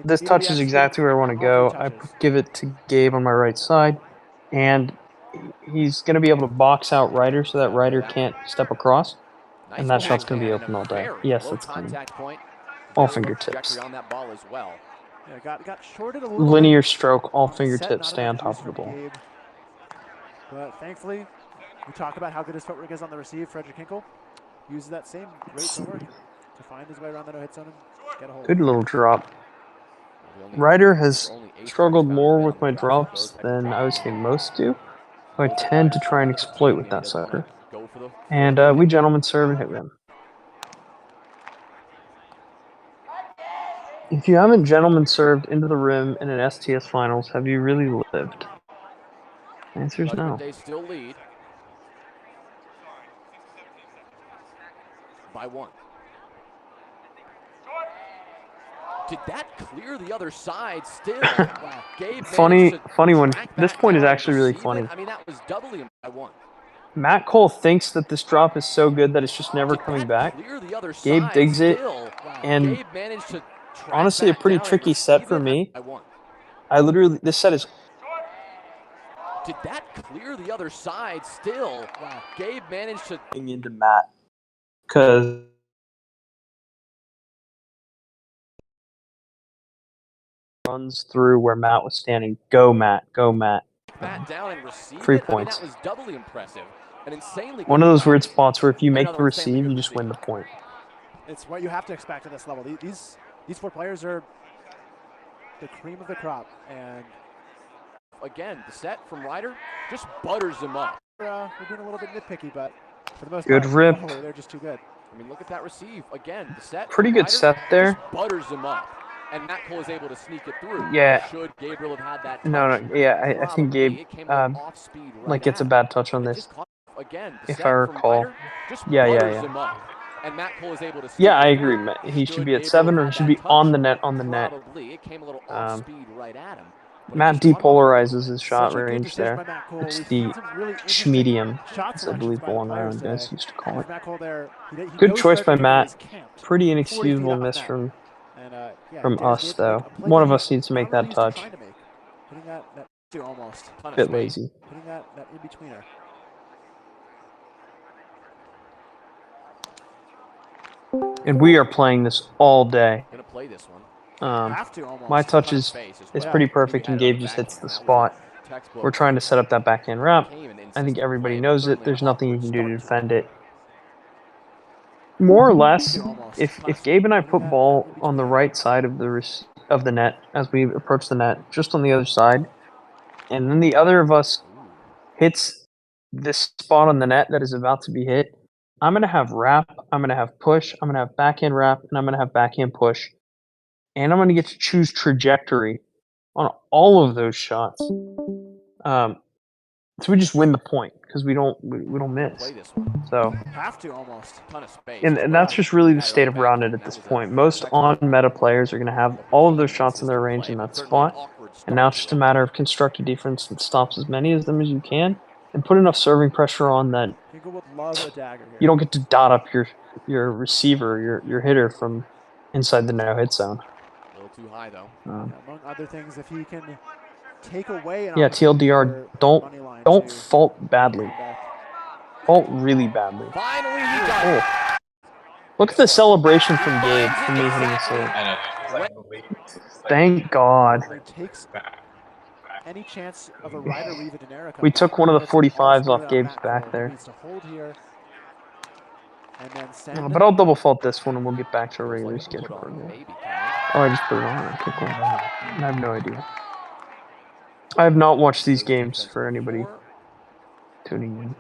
this need to be touch is executing exactly where I want to on all go. three I touches. give it to Gabe on my right side, and he's going to be able to box out Ryder so that Ryder can't step across. nice And that shot's going to be backhand and open a all day. very Yes, low that's clean. contact point. All Very low fingertips. trajectory on that ball as well. Yeah, got shorted a little Linear bit. stroke, all Set, fingertips, not stay on enough top juice of the from ball. Gabe. But thankfully, we talked about how good his footwork is on the receive. Frederick Hinkle uses that same great footwork to find his way around the no-hit zone and get a hold Good of it. little drop. The only- Ryder has only eight struggled strikes more found with has my been on those drops types of than I would drops. say most do. So I tend to try and exploit with that sucker. Go for the And we gentlemen serve and hit them. If you haven't gentlemen served into the rim in an STS finals, have you really lived? The answer is Judgment no. Day still lead by one. Did that clear the other side still? Wow. Gabe Funny managed to one. track This back point is down and actually really receive it. funny. I mean, that was doubly by one. Matt Cole thinks that this drop is so good that it's just never Did coming that back. clear the other Gabe side digs it, still? and Gabe managed to track honestly, a back pretty down and tricky set receive for it me. by one. I literally, this set is Did that clear the other side still? Gabe managed to into Matt because runs through where Matt was standing. Go Matt, go Matt. that down and receive 3 it. I mean, points. that was doubly impressive. An insanely One good of those drop. weird spots where if you And make another the insanely receive, good you just receive. win the point. It's what you have to expect at this level. These four players are the cream of the crop, and Again, the set from Ryder just butters him up. we're being a little bit nitpicky, but for the most Good part, rip. oh, they're just too good. I mean, look at that receive. Again, the set Pretty from good Ryder set there. just butters him up. And Matt Cole is able to sneak it through. Yeah. Should Gabriel have had that touch? No, yeah, I think Probably. Gabe It came a little off speed right gets a at him. bad touch on And it this. just caught- Again, the If set I from recall. Ryder just Yeah. butters him up. And Matt Cole is able to sneak Yeah, I it agree. through. He should be at Gabriel 7 or have he should that be on touch? the net, on the net. Probably. It came a little off Um, speed right at him. But it Matt just caught him off guard. depolarizes his shot Such a good range decision by there. Matt Cole. It's We've the seen some really interesting medium, shot as I selections believe by the Long players Island guys today. used to call it. Matt Cole there, he Good knows choice by Frederick Hinkle Matt. is camped Pretty 40 feet inexcusable off miss net. from And, yeah, from Dennis us, Gabe, though. a play One that of he's us needs to make not really that used to touch. trying to make. Hitting that Two almost. Ton of Bit space. lazy. hitting that in-betweener. And we are playing this all day. Gonna play this one. Have to almost. My touch Ton of is space as is well. pretty He perfect, had and it on Gabe the just hits the backhand. That was spot. textbook. we're trying to set up that backhand wrap. Came and I think insisted everybody playing knows it. certainly There's an nothing you awkward can do to start defend it. More or less, Almost. if Gabe and I Putting put that ball in on the between. right side of of the net as we approach the net, just on the other side, and then the other of us hits this spot on the net that is about to be hit, I'm gonna have wrap, I'm gonna have push, I'm gonna have backhand wrap, and I'm gonna have backhand push, and I'm gonna get to choose trajectory on all of those shots. So we just win the point because we don't miss. Play this one. So. Have to almost. Ton of space. And that's just really the state of Rounded at this point. Most on-meta players are going to have all of those shots in their range in that spot, and now it's just a matter of construct a defense that stops as many of them as you can, and put enough serving pressure on that Hinkle would love a dagger here. you don't get to dot up your receiver, your hitter from inside the no-hit zone. A little too high though. Among other things, if he can take away an Yeah, opportunity TLDR, for money line don't to fault badly. come back. Fault really badly. Finally, he does. Oh. Look at the celebration from Gabe for me hitting a save. I know. It's like, it's like, Thank God. He takes any chance of a Ryder Riva Denera coming We took back. one of the That's all 45s squared off on Gabe's Matt back Cole. there. He needs to hold here and then send. But I'll double fault this one and we'll get back to our Looks regular like a put schedule. on, Yeah. maybe, Kevin. Oh, I just put it on. Okay, cool. I have no idea. I have not watched these games for anybody tuning in.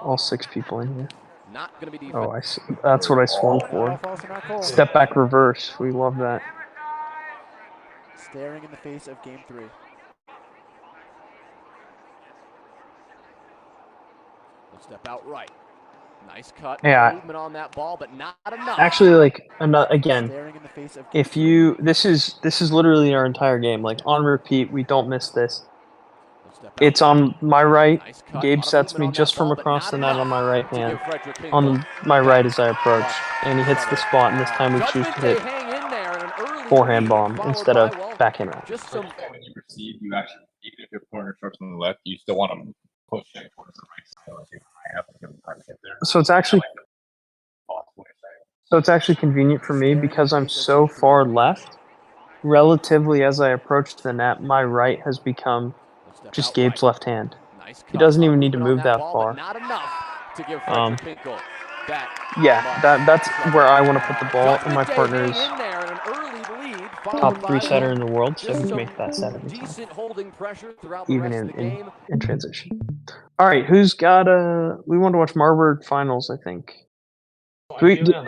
All 6 people in here. Not going to be defense. Oh, that's what I swung Ball for. falls to Matt Cole. Step back reverse. We love that. Staring in the face of game 3. We'll step out right. Nice cut. Yeah. Movement on that ball, but not enough. Actually, like again, Staring in the face of game if you this is literally our entire game. Like on repeat, we don't miss this. We'll step out It's right. on my right. Nice cut. Gabe Lot of sets movement me on just that from ball, but across not the net on my enough right to hand. give Frederick Hinkle On my that right as I approach, much and he hits the shuttle. spot, and this time we choose Judgment to Day hit hang in there and an early forehand lead, bomb followed instead by, of well, backhand round. just some when you receive, you actually, even if your corner starts on the left, you still want to push it towards the right side. Like, I have to give him time to get there. So it's actually convenient for me because I'm so far left. Relatively, as I approach the net, my right has become just Gabe's left hand. nice cut. He doesn't Lot of even need to movement on move that ball, far. but not enough to give Frederick Hinkle that Yeah, much that's trouble. where I want to put the ball, and my Judgment Day partner hang is in there and an early lead, top followed 3 by, setter in the world, so just he's some made that set every time, decent holding pressure throughout the even rest of the game. in transition. All right, who's got we want to watch Marburg finals, I think. Ideally on